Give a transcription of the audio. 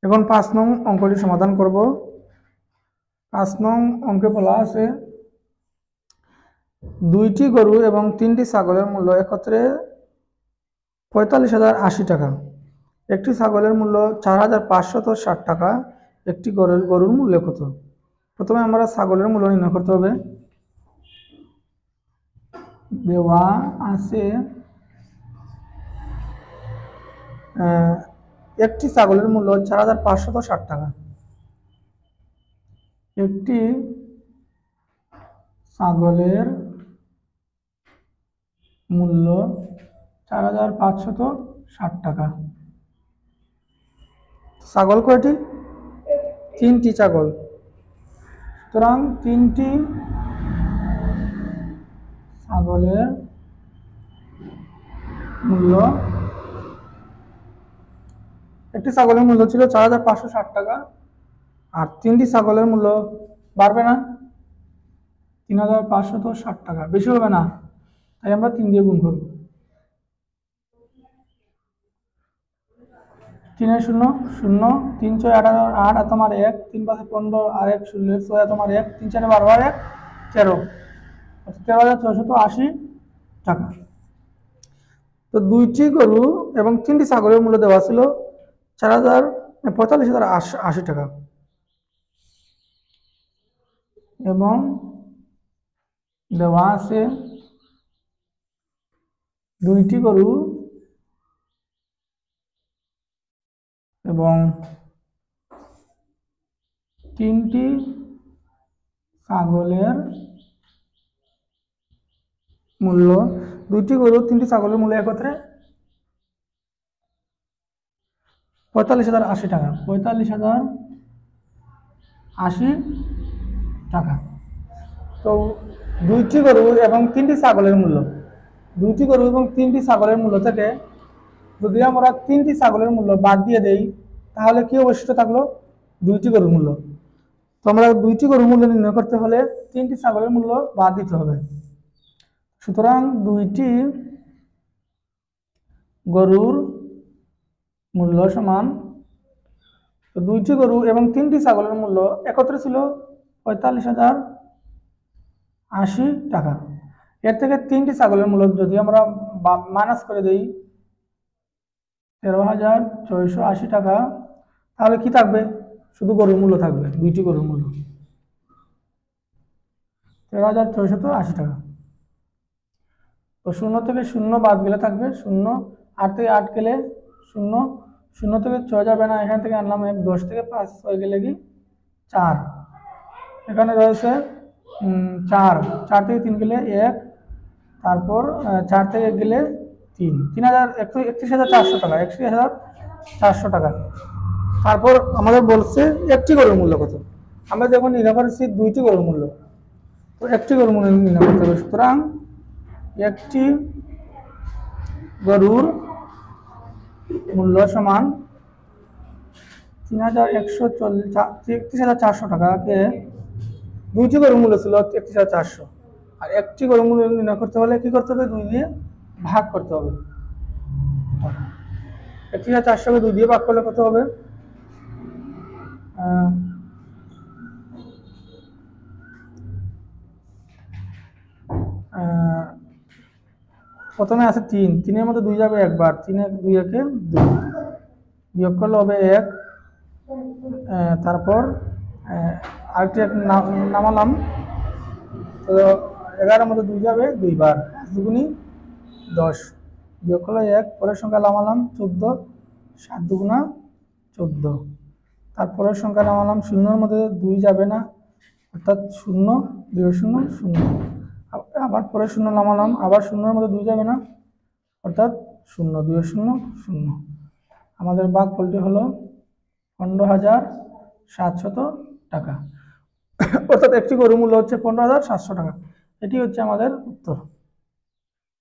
এখন 5 নং অঙ্কটি সমাধান করব। 5 নং অঙ্কে বলা আছে দুইটি গরু এবং 3টি ছাগলের মূল্য একত্রে 45,080 টাকা। একটি ছাগলের মূল্য 4,560 টাকা। একটি গরুর মূল্য কত? প্রথমে আমরা ছাগলের মূল্য নির্ণয় করতে হবে। দেওয়া আছে একটি ছাগলের মূল্য 4,560 টাকা। একটি ছাগলের মূল্য 4,560 টাকা। ছাগল কয়টি? 3টি ছাগল। সুতরাং 3টি ছাগলের মূল্য, একটি ছাগলের মূল্য ছিল 4,560 টাকা, আর 3টি ছাগলের মূল্য বাড়বে না? 3,560 টাকা বেশি হবে না, তাই আমরা 3 দিয়ে গুণ করব। 3 0 0, 3 6 8 8 তোমার 1, 3 5 15 আর 1 0 6 তোমার 1, 3 4 12 আর 1 13, 13,480 টাকা। তো দুইটি গরু এবং 3টি ছাগলের মূল্য দেওয়া ছিল 45,080 টাকা এবং দেওয়া আছে দুইটি গরু এবং 3টি ছাগলের মূল্য, দুইটি গরু 3টি ছাগলের মূল্য একত্রে 45,080 টাকা। 45,080 টাকা। তো দুইটি গরু এবং 3টি ছাগলের মূল্য, দুইটি গরু এবং 3টি ছাগলের মূল্য থেকে যদি আমরা 3টি ছাগলের মূল্য বাদ দিয়ে দেই, তাহলে কি অবশিষ্ট থাকলো? দুইটি গরুর মূল্য। তো আমরা দুইটি গরুর মূল্য নির্ণয় করতে হলে 3টি ছাগলের মূল্য বাদ দিতে হবে। সুতরাং দুইটি গরুর মূল্য সমান, তো দুইটি গরু এবং 3টি ছাগলের মূল্য একত্রে ছিল 45,080 টাকা। এর থেকে 3টি ছাগলের মূল্য যদি আমরা মাইনাস করে দিই 13,480 টাকা, তাহলে কি থাকবে? শুধু গরুর মূল্য থাকবে, দুইটি গরুর মূল্য 13,480 টাকা। তো 0 থেকে 0 বাদ গেলে থাকবে 0, 8 থেকে 8 গেলে 0, 0 থেকে 6 যাবে না, এখান থেকে আনলাম 1, 10 থেকে 5 6 গেলে কি 4, এখানে রয়েছে 4, 4 থেকে 3 গেলে 1, তারপর 4 থেকে 1 গেলে 3, 31,400 টাকা, 31,400 টাকা। তারপর আমাদের বলছে একটি গরুর মূল্য কত। আমরা যখন নির্ণয় করেছি দুইটি গরুর মূল্য, তো একটি গরুর মূল্য নির্ণয় করতে হবে। সুতরাং একটি গরুর মূল্য সমান 31,400 টাকাকে, দুইটি গরুর মূল্য ছিল 31,400, আর একটি গরুর মূল্য নির্ণয় করতে হলে কি করতে হবে? 2 দিয়ে ভাগ করতে হবে। 31,400কে 2 দিয়ে ভাগ করলে কত হবে? প্রথমে আছে 3, 3-এর মধ্যে 2 যাবে একবার, 3 2 একে 2, বিয়োগ করলে হবে 1, তারপর আরেকটি নামালাম, তো 11-এর মধ্যে 2 যাবে 2 বার, 5 দুগুণী 10, বিয়োগ করলে 1, পরের সংখ্যা নামালাম 14, 7 দুগুণা 14, তারপরের সংখ্যা নামালাম, 0-এর মধ্যে 2 যাবে না, অর্থাৎ 0, 2 0 0, আবার পরে 0 নামালাম, আবার 0-এর মধ্যে 2 যাবে না, অর্থাৎ 0 2 0 0। আমাদের ভাগফলটি হলো 15,700 টাকা, অর্থাৎ একটি গরুর মূল্য হচ্ছে 15,700 টাকা। এটি হচ্ছে আমাদের উত্তর।